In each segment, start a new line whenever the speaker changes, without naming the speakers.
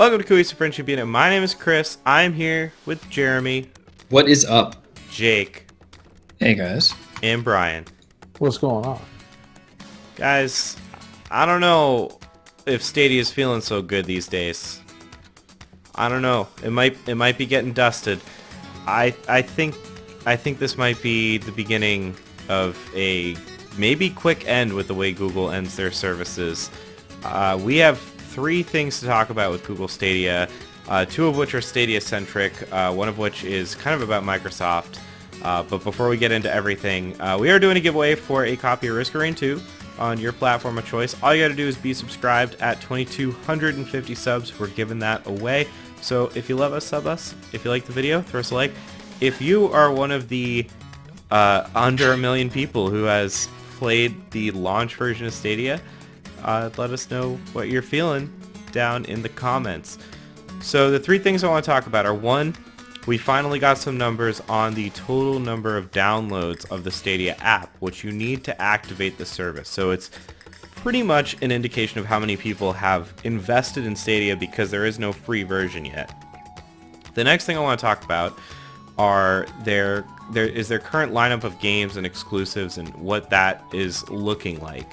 Welcome to Cohesive Friendship Unit. My name is Chris. I'm here with Jeremy,
What is up?
Jake,
Hey guys.
and Brian.
What's going on?
Guys, I don't know if Stadia is feeling so good these days. I don't know. It might be getting dusted. I think this might be the beginning of a maybe quick end with the way Google ends their services. We have three things to talk about with Google Stadia, two of which are Stadia-centric, one of which is kind of about Microsoft. But before we get into everything, we are doing a giveaway for a copy of Risk of Rain 2 on your platform of choice. All you gotta do is be subscribed at 2,250 subs. We're giving that away. So if you love us, sub us. If you like the video, throw us a like. If you are one of the under 1 million people who has played the launch version of Stadia, let us know what you're feeling down in the comments. So the three things I want to talk about are, one, we finally got some numbers on the total number of downloads of the Stadia app, which you need to activate the service. So it's pretty much an indication of how many people have invested in Stadia because there is no free version yet. The next thing I want to talk about are their current lineup of games and exclusives and what that is looking like.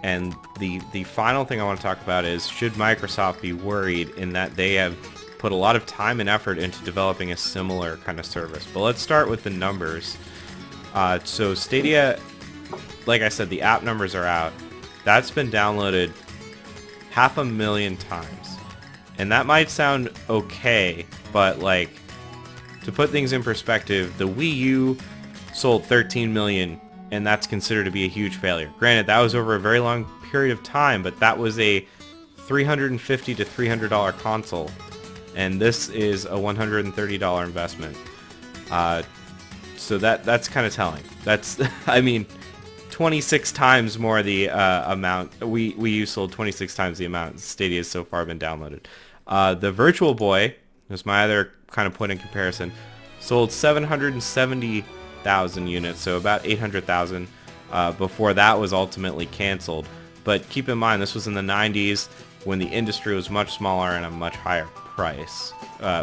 And the final thing I want to talk about is, should Microsoft be worried in that they have put a lot of time and effort into developing a similar kind of service. But let's start with the numbers. So Stadia, like I said, the app numbers are out. That's been downloaded 500,000 times. And that might sound okay, but like, to put things in perspective, the Wii U sold 13 million, and that's considered to be a huge failure. Granted, that was over a very long period of time, but that was a $350 to $300 console, and this is a $130 investment. So that's kind of telling. That's, I mean, 26 times more the amount. Wii U sold 26 times the amount Stadia has so far been downloaded. The Virtual Boy, was my other kind of point in comparison, sold 770,000 units, so about 800,000 before that was ultimately canceled. But keep in mind, this was in the 90s when the industry was much smaller and a much higher price,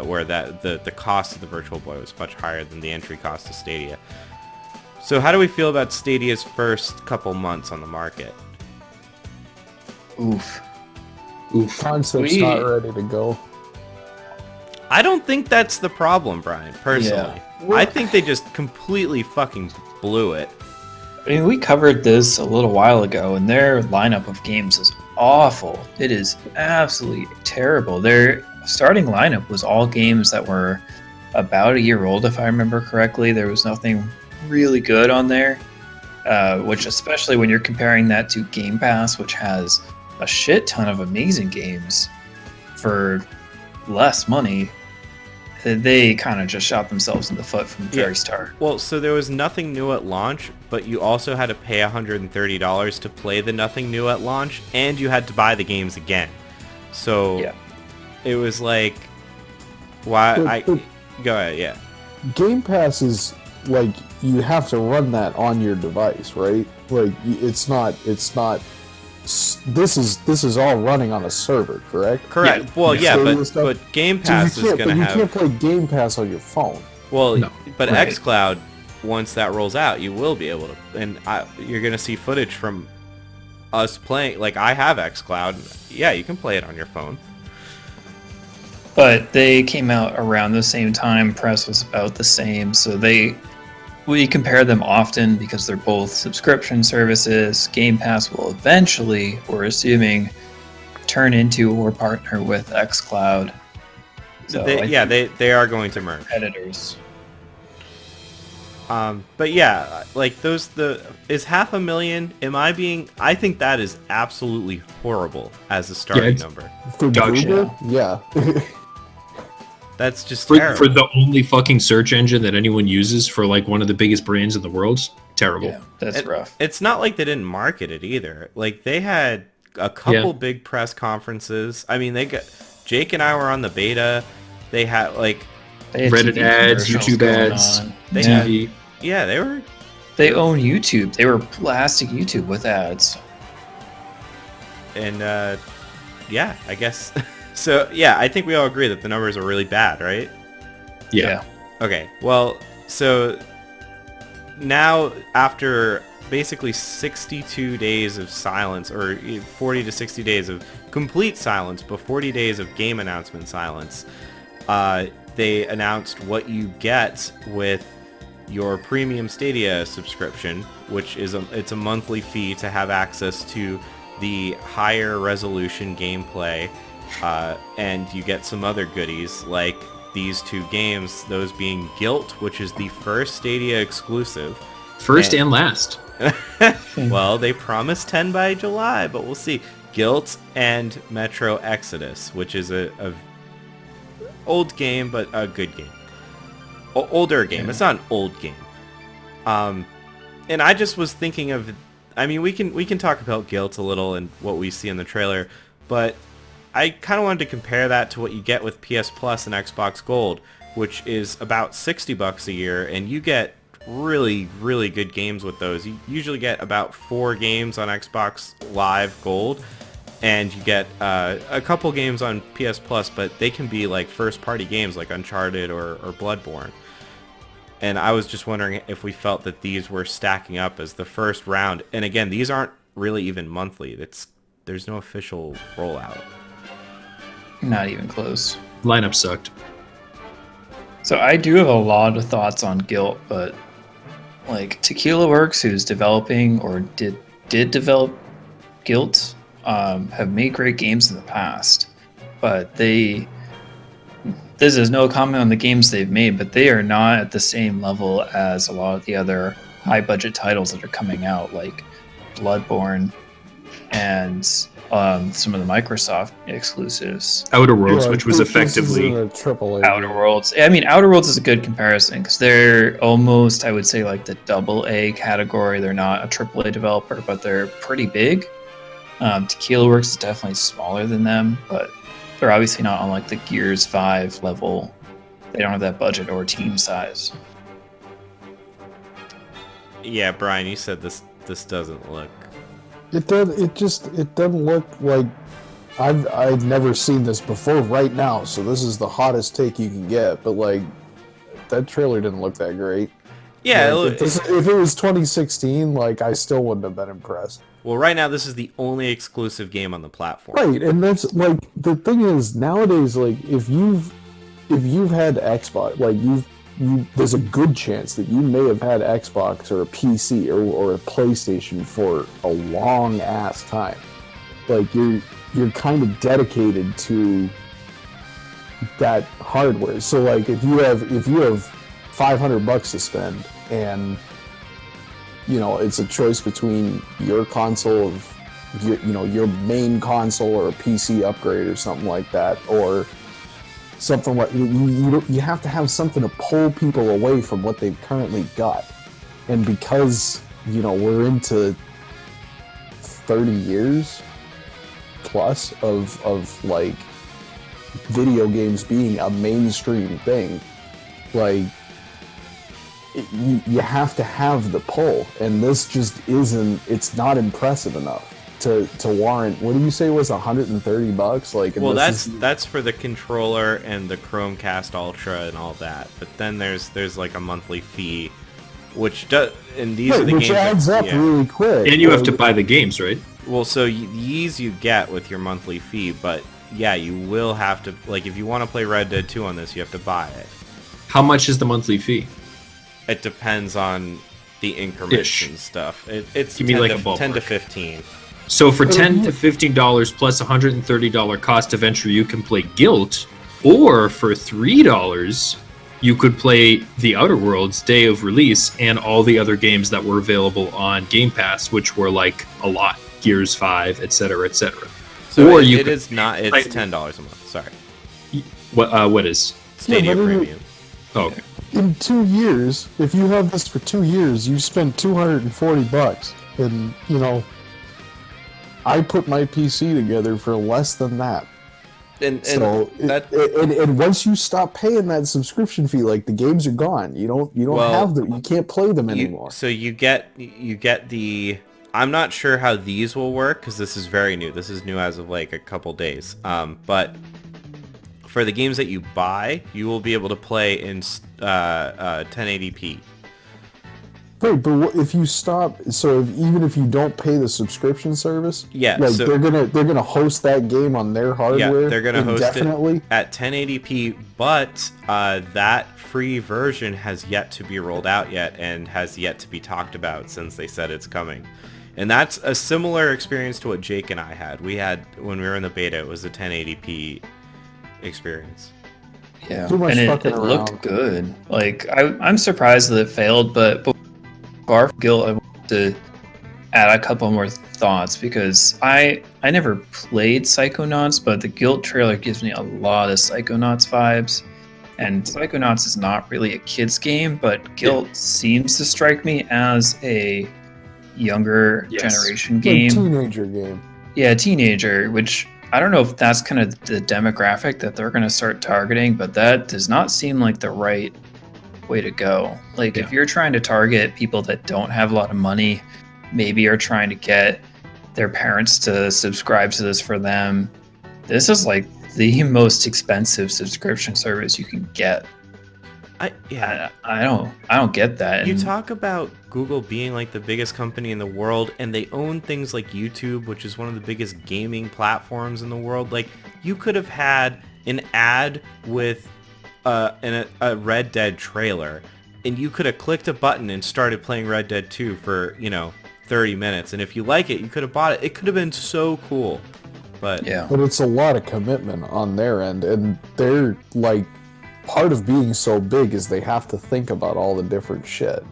where the cost of the Virtual Boy was much higher than the entry cost of Stadia. So how do we feel about Stadia's first couple months on the market?
Oof.
Concept's not ready to go.
I don't think that's the problem, Brian, personally.
Yeah.
I think they just completely fucking blew it.
I mean, we covered this a little while ago, and their lineup of games is awful. It is absolutely terrible. Their starting lineup was all games that were about a year old, if I remember correctly. There was nothing really good on there, which, especially when you're comparing that to Game Pass, which has a shit ton of amazing games for less money, they kind of just shot themselves in the foot from the very start.
Well, so there was nothing new at launch, but you also had to pay $130 to play the nothing new at launch, and you had to buy the games again. So
Yeah.
it was like, why? Go ahead, yeah.
Game Pass is like, you have to run that on your device, right? Like, it's not. This is all running on a server, correct?
Correct.
Yeah.
Well, yeah,
Stadia
but Game Pass is going to have...
You can't play Game Pass on your phone.
Well,
No.
but
Right.
xCloud, once that rolls out, you will be able to, and you're gonna see footage from us playing. Like, I have xCloud. Yeah, you can play it on your phone.
But they came out around the same time. Press was about the same, so we compare them often because they're both subscription services. Game Pass will eventually, we're assuming, turn into or partner with xCloud. So
They are going to merge.
competitors.
But yeah, like is 500,000? I think that is absolutely horrible as a starting
it's-
number.
For
Dog shit.
Google, yeah.
That's just
For
terrible.
the only fucking search engine that anyone uses for like one of the biggest brands in the world, terrible.
Yeah, that's rough.
It's not like they didn't market it either. Like, they had a couple big press conferences. I mean, Jake and I were on the beta. They had like
They had
Reddit
TV
ads,
commercials
YouTube
going
ads,
on.
They
Yeah.
TV.
yeah, they were
They own YouTube. They were blasting YouTube with ads.
and yeah, I guess So yeah, I think we all agree that the numbers are really bad, right?
Yeah.
Okay, well, so now after basically 62 days of silence, or 40 to 60 days of complete silence, but 40 days of game announcement silence, they announced what you get with your premium Stadia subscription, which is it's a monthly fee to have access to the higher resolution gameplay, and you get some other goodies like these two games, those being Guilt, which is the first Stadia exclusive.
First and last.
Well, they promised 10 by July, but we'll see. Guilt and Metro Exodus, which is a old game, but a good game. Older game.
Yeah.
It's not an old game. And I just was thinking of, I mean, we can talk about Guilt a little and what we see in the trailer, but I kind of wanted to compare that to what you get with PS Plus and Xbox Gold, which is about $60 a year, and you get really, really good games with those. You usually get about 4 games on Xbox Live Gold, and you get a couple games on PS Plus, but they can be like first-party games like Uncharted or Bloodborne. And I was just wondering if we felt that these were stacking up as the first round. And again, these aren't really even monthly. There's no official rollout.
Not even close.
Lineup sucked.
So I do have a lot of thoughts on Guilt, but like Tequila Works, who's developing or did develop Guilt, have made great games in the past, but this is no comment on the games they've made, but they are not at the same level as a lot of the other high budget titles that are coming out, like Bloodborne and some of the Microsoft exclusives.
Outer Worlds,
Yeah,
which was
this is
effectively
in a triple A.
Outer Worlds. I mean, Outer Worlds is a good comparison because they're almost, I would say, like the AA category. They're not a AAA developer, but they're pretty big. Tequila Works is definitely smaller than them, but they're obviously not on like the Gears 5 level. They don't have that budget or team size.
Yeah, Brian, you said this doesn't look.
It does. It doesn't look like I've never seen this before. Right now, so this is the hottest take you can get. But like, that trailer didn't look that great.
Yeah,
Like, if it was 2016, like I still wouldn't have been impressed.
well, right now this is the only exclusive game on the platform.
Right, and that's like the thing is nowadays, like if you've had Xbox, like there's a good chance that you may have had Xbox or a PC or a PlayStation for a long ass time. Like you're kind of dedicated to that hardware. So like if you have $500 to spend and it's a choice between your console of your main console or a PC upgrade or something like that, or something like you have to have something to pull people away from what they've currently got. And because we're into 30 years plus of like video games being a mainstream thing, like you have to have the pull, and this just isn't. It's not impressive enough to warrant. What do you say was $130? Like,
Well, that's for the controller and the Chromecast Ultra and all that. But then there's like a monthly fee, which does, and these are the
which
games
adds up really quick.
And you have to buy the games, right?
Well, so these you get with your monthly fee, but yeah, you will have to, like, if you want to play Red Dead 2 on this, you have to buy it.
How much is the monthly fee?
It depends on the increments
Ish.
and stuff. It's
Give me
10
like
to,
a ballpark.
10 to 15.
So for $10 to $15 plus $130 cost of entry, you can play Guilt, or for $3, you could play The Outer Worlds day of release and all the other games that were available on Game Pass, which were like a lot, Gears 5, etc., etc.
So
Or
it
you could-
is not. It's $10 a month. Sorry,
What is?
Stadia
but
Premium.
Oh, okay.
In 2 years, if you have this for 2 years, you spend $240, and I put my PC together for less than that.
And
So
that
and once you stop paying that subscription fee, like the games are gone. You don't
Well,
have them. You can't play them anymore.
so you get the. I'm not sure how these will work because this is very new. This is new as of like a couple days. But for the games that you buy, you will be able to play in 1080p.
Right, but if you stop, so even if you don't pay the subscription service,
Yeah,
like
so
they're gonna host that game on their hardware
yeah, they're gonna host it
indefinitely.
at 1080p, but that free version has yet to be rolled out yet and has yet to be talked about since they said it's coming. And that's a similar experience to what Jake and I had. We had when we were in the beta, it was a 1080p experience.
Yeah,
Too much
and
fucking
it looked
around.
good. Like I'm surprised that it failed, but before Guilt, I want to add a couple more thoughts because I never played Psychonauts, but the Guilt trailer gives me a lot of Psychonauts vibes. And Psychonauts is not really a kids game, but Guilt seems to strike me as a younger
Yes.
generation
Like
game.
teenager game.
Yeah, teenager, which I don't know if that's kind of the demographic that they're going to start targeting, but that does not seem like the right way to go. Like, if you're trying to target people that don't have a lot of money, maybe are trying to get their parents to subscribe to this for them, this is like the most expensive subscription service you can get. I don't get that.
You
And
talk about Google being like the biggest company in the world, and they own things like YouTube, which is one of the biggest gaming platforms in the world. Like, you could have had an ad with a Red Dead trailer, and you could have clicked a button and started playing Red Dead 2 for, 30 minutes. And if you like it, you could have bought it. It could have been so cool. But
yeah,
But it's a lot of commitment on their end, and they're like, part of being so big is they have to think about all the different shit.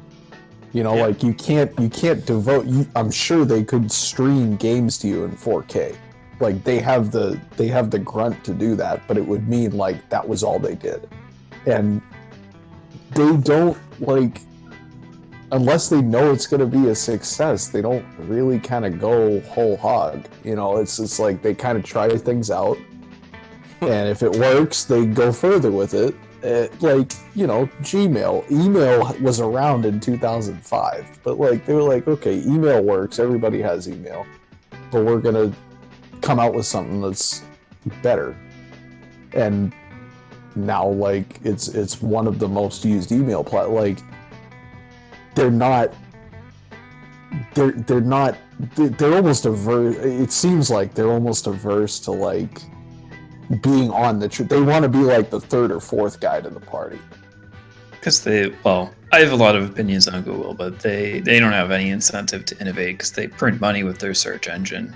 Like you can't devote. I'm sure they could stream games to you in 4K. Like they have the grunt to do that, but it would mean like that was all they did, and they don't like. Unless they know it's going to be a success, they don't really kind of go whole hog. It's just like they kind of try things out, and if it works, they go further with it. Gmail. Email was around in 2005, but they were like, okay, email works. Everybody has email, but we're going to come out with something that's better. And now, it's one of the most used email they're almost averse. It seems like they're almost averse to being on they want to be like the third or fourth guy to the party.
because I have a lot of opinions on Google, but they don't have any incentive to innovate because they print money with their search engine.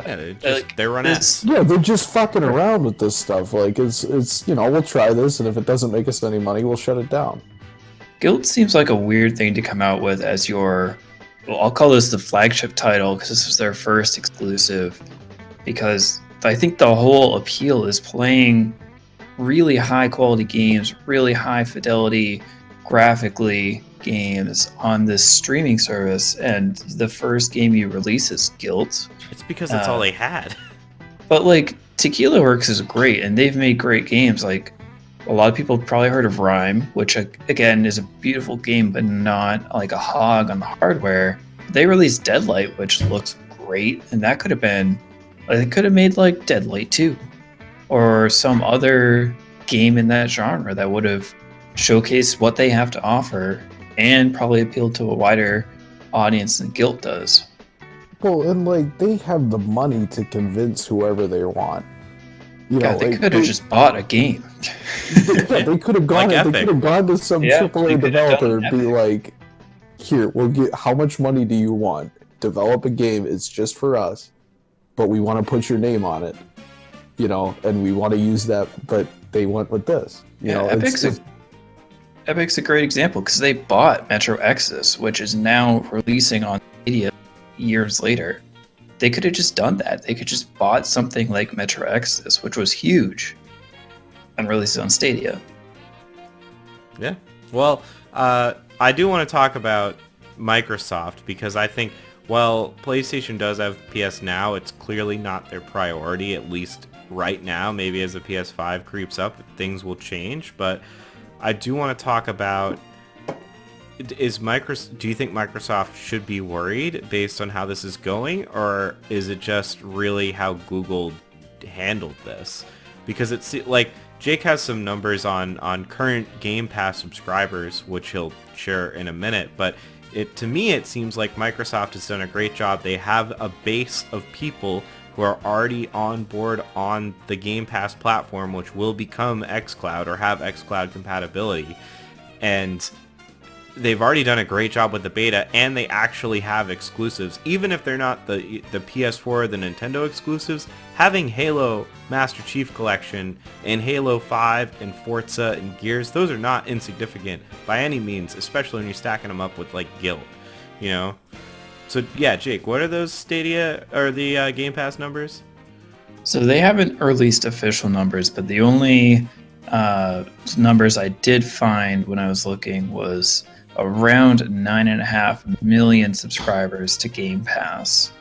they run ads.
Yeah, they're just fucking around with this stuff. It's we'll try this, and if it doesn't make us any money, we'll shut it down.
Guild seems like a weird thing to come out with as I'll call this the flagship title because this was their first exclusive. Because I think the whole appeal is playing really high quality games, really high fidelity graphically games on this streaming service, and the first game you release is Guild.
It's because that's all they had.
But Tequila Works is great, and they've made great games. A lot of people have probably heard of Rhyme, which again is a beautiful game, but not like a hog on the hardware. They released Deadlight, which looks great, and that could have been, they could have made Deadlight 2 or some other game in that genre that would have showcased what they have to offer and probably appealed to a wider audience than Guilt does.
Well, and they have the money to convince whoever they want.
They could have just bought a game.
They could have gone.
Like
They could have gone to some AAA
they could have
developer
done
and be like, "Here, we'll get. How much money do you want? Develop a game. It's just for us, but we want to put your name on it, and we want to use that." But they went with this.
Epic's a great example because they bought Metro Exodus, which is now releasing on Stadia years later. They could have just done that. They could just bought something like Metro Exodus, which was huge, and released it on Stadia.
Yeah. Well, I do want to talk about Microsoft because I think, while PlayStation does have PS Now, it's clearly not their priority, at least right now. Maybe as the PS5 creeps up, things will change. But I do want to talk about, do you think Microsoft should be worried based on how this is going, or is it just really how Google handled this? because it's like Jake has some numbers on current Game Pass subscribers, which he'll share in a minute, but to me it seems like Microsoft has done a great job. They have a base of people who are already on board on the Game Pass platform, which will become xCloud or have xCloud compatibility, and they've already done a great job with the beta, and they actually have exclusives. Even if they're not the PS4 or the Nintendo exclusives, having Halo Master Chief Collection and Halo 5 and Forza and Gears, those are not insignificant by any means, especially when you're stacking them up with like Guild, you know? So yeah, Jake, what are those Stadia or the Game Pass numbers?
So they haven't released official numbers, but the only numbers I did find when I was looking was around 9.5 million subscribers to Game Pass.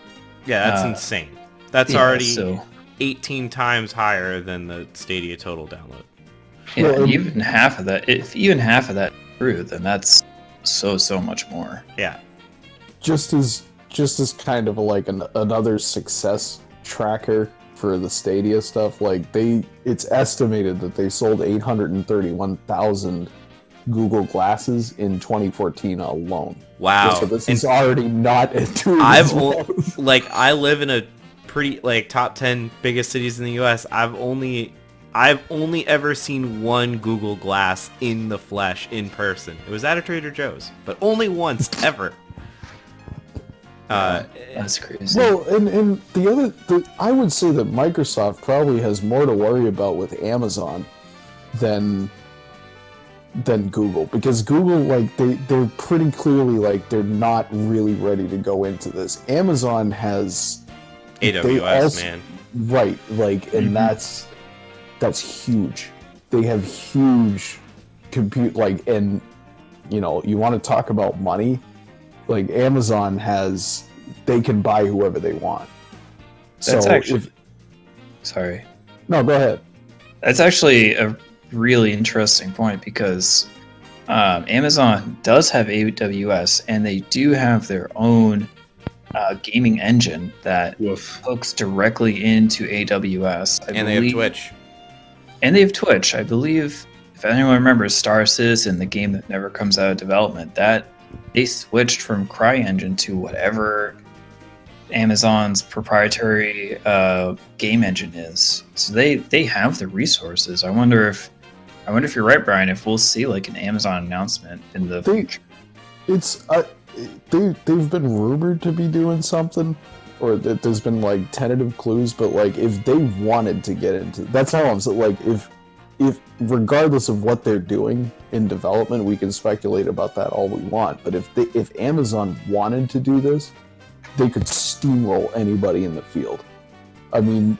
Yeah, that's insane. That's already 18 times higher than the Stadia total download.
Yeah, and even half of that, if even half of that is true, then that's so much more.
Yeah.
Just as kind of like another success tracker for the Stadia stuff, like it's estimated that they sold 831,000 Google Glasses in 2014 alone.
Wow.
So this is already not doing
I live in a pretty like top 10 biggest cities in the US. I've only ever seen one Google Glass in the flesh in person. It was at a Trader Joe's, but only once ever.
That's crazy.
Well, and I would say that Microsoft probably has more to worry about with Amazon than Google, because Google, like, they're pretty clearly like they're not really ready to go into this. Amazon has
AWS, man.
Right, like, and that's huge. They have huge compute, like, and you know, you want to talk about money, like Amazon they can buy whoever they want.
That's sorry.
No, go ahead.
That's actually a really interesting point, because Amazon does have AWS, and they do have their own gaming engine that hooks directly into AWS.
They have Twitch.
And they have Twitch. I believe, if anyone remembers Star Citizen, the game that never comes out of development, that they switched from CryEngine to whatever Amazon's proprietary game engine is. So they have the resources. I wonder if you're right, Brian, if we'll see like an Amazon announcement in the future.
They've been rumored to be doing something, or that there's been like tentative clues, but like if they wanted to get into, that's how I'm saying, like if regardless of what they're doing in development, we can speculate about that all we want, but if Amazon wanted to do this, they could steamroll anybody in the field. I mean,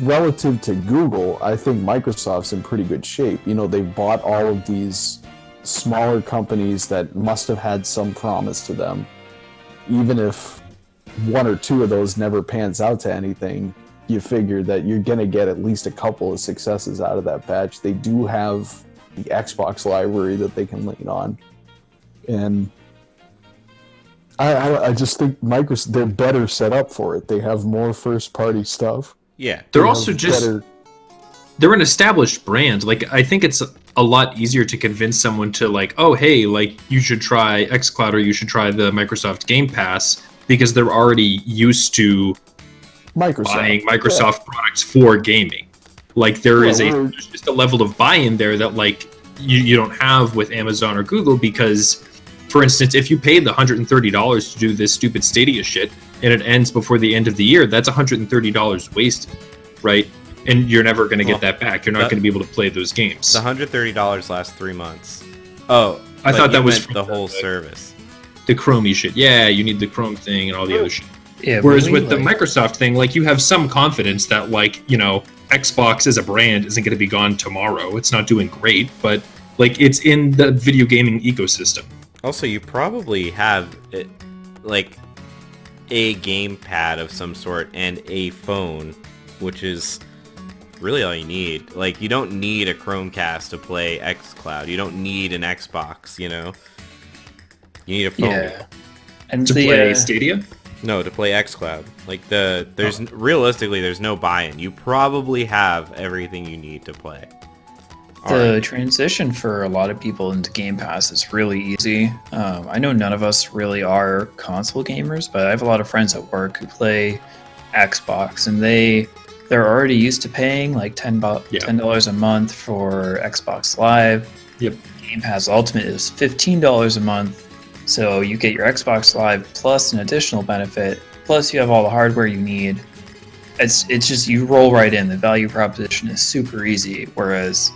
relative to Google, I think Microsoft's in pretty good shape. You know, they've bought all of these smaller companies that must have had some promise to them. Even if one or two of those never pans out to anything, you figure that you're going to get at least a couple of successes out of that batch. They do have the Xbox library that they can lean on. And I just think Microsoft, they're better set up for it. They have more first-party stuff.
Yeah.
They're also they're an established brand. Like, I think it's a lot easier to convince someone to like, oh, hey, like you should try xCloud or you should try the Microsoft Game Pass, because they're already used to buying Microsoft products for gaming. Like there's just a level of buy-in there that like you don't have with Amazon or Google, because for instance, if you paid the $130 to do this stupid Stadia shit and it ends before the end of the year, that's $130 wasted, right? And you're never going to get that back. You're not going to be able to play those games.
The $130 lasts 3 months. Oh,
I thought that was
the whole service.
The Chromey shit. Yeah, you need the Chrome thing and all the other shit.
Yeah,
whereas with the Microsoft thing, like you have some confidence that like, you know, Xbox as a brand isn't going to be gone tomorrow. It's not doing great, but like it's in the video gaming ecosystem.
Also, you probably have like a gamepad of some sort and a phone, which is really all you need. Like, you don't need a Chromecast to play xCloud. You don't need an Xbox, you know? You need a phone.
Yeah. And
to play Stadia?
No, to play xCloud. Like realistically, there's no buy-in. You probably have everything you need to play.
The transition for a lot of people into Game Pass is really easy. I know none of us really are console gamers, but I have a lot of friends at work who play Xbox, and they're already used to paying like $10 a month for Xbox Live.
Yep.
Game Pass Ultimate is $15 a month, so you get your Xbox Live plus an additional benefit, plus you have all the hardware you need. It's just you roll right in. The value proposition is super easy, whereas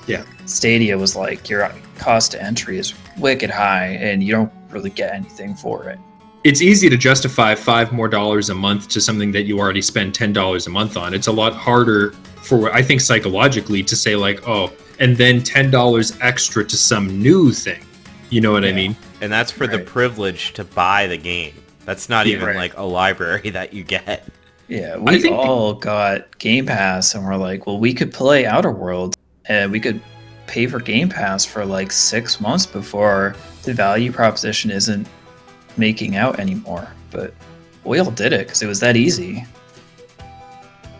Stadia was like your cost to entry is wicked high, and you don't really get anything for it.
It's easy to justify $5 more a month to something that you already spend $10 a month on. It's a lot harder for, I think, psychologically to say like, oh, and then $10 extra to some new thing. You know what I mean?
And that's for the privilege to buy the game. That's not even like a library that you get.
Yeah, we all got Game Pass, and we're like, well, we could play Outer Worlds, and we could pay for Game Pass for like 6 months before the value proposition isn't making out anymore. But we all did it because it was that easy.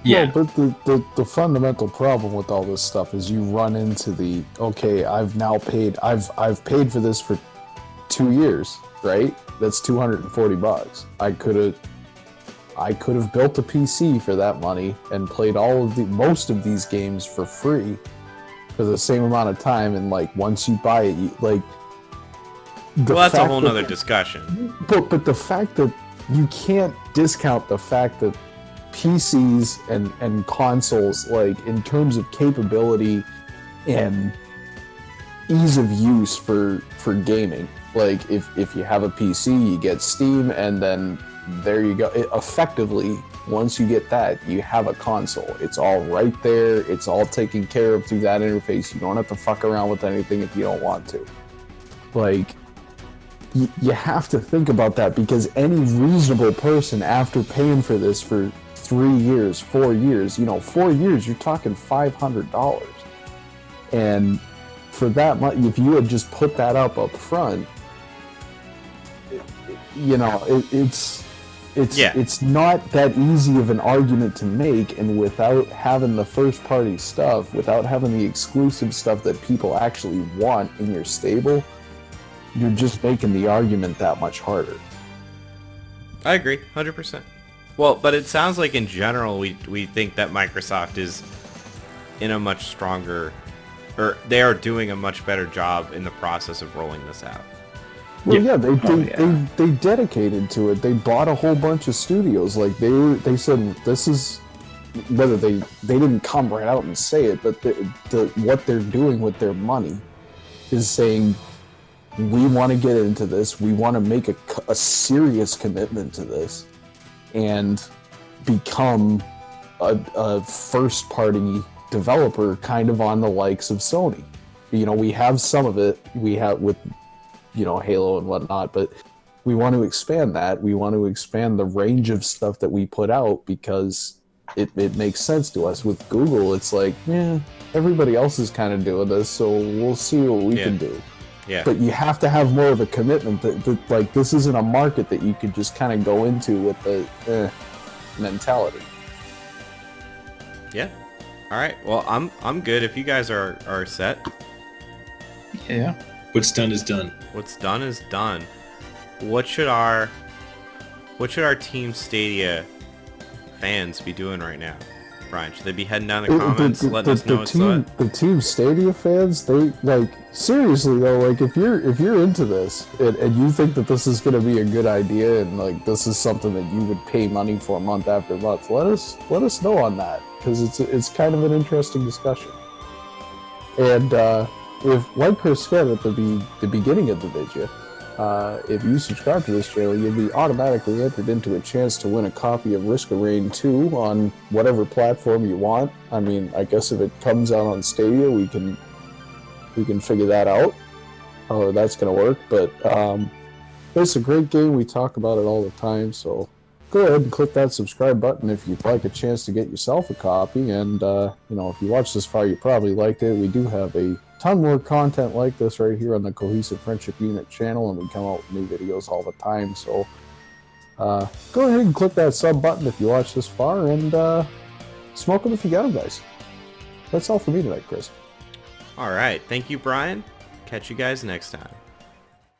Yeah, but the fundamental problem with all this stuff is you run into the I've paid for this for 2 years, right? That's $240. I could have built a PC for that money and played most of these games for free for the same amount of time, and like once you buy it,
that's a whole nother discussion.
But the fact that you can't discount the fact that PCs and consoles, like in terms of capability and ease of use for gaming, like if you have a PC, you get Steam, and then there you go. Effectively, once you get that, you have a console. It's all right there. It's all taken care of through that interface. You don't have to fuck around with anything if you don't want to. Like, you have to think about that, because any reasonable person, after paying for this for 3 years, 4 years, 4 years, you're talking $500. And for that much, if you had just put that up front, it's not that easy of an argument to make, and without having the first party stuff, without having the exclusive stuff that people actually want in your stable, you're just making the argument that much harder.
I agree, 100%. Well, but it sounds like in general we think that Microsoft is in a much stronger, or they are doing a much better job in the process of rolling this out.
Well, they dedicated to it. They bought a whole bunch of studios. Like they said, this is, whether they didn't come right out and say it, but what they're doing with their money is saying, we want to get into this. We want to make a serious commitment to this, and become a first party developer, kind of on the likes of Sony. We have some of it. We have with Halo and whatnot, but we want to expand that. We want to expand the range of stuff that we put out, because it makes sense to us. With Google, it's like, everybody else is kind of doing this, so we'll see what we can do.
Yeah.
But you have to have more of a commitment that like, this isn't a market that you could just kind of go into with the mentality.
Yeah. All right. Well, I'm good if you guys are set.
Yeah.
What's done is done.
What's done is done. What should our Team Stadia fans be doing right now? Brian, should they be heading down the comments, letting us know what's up?
The Team Stadia fans, they seriously though, like if you're into this and you think that this is going to be a good idea, and like this is something that you would pay money for month after month, let us know on that, because it's kind of an interesting discussion. And if, like Chris said at the beginning of the video, if you subscribe to this channel, you'll be automatically entered into a chance to win a copy of Risk of Rain 2 on whatever platform you want. I mean, I guess if it comes out on Stadia, we can figure that out, how that's going to work. But it's a great game. We talk about it all the time, so go ahead and click that subscribe button if you'd like a chance to get yourself a copy. And if you watched this far, you probably liked it. We do have a ton more content like this right here on the Cohesive Friendship Unit channel, and we come out with new videos all the time. So go ahead and click that sub button if you watch this far, and smoke them if you got them, guys. That's all for me tonight, Chris.
All right. Thank you, Brian. Catch you guys next time.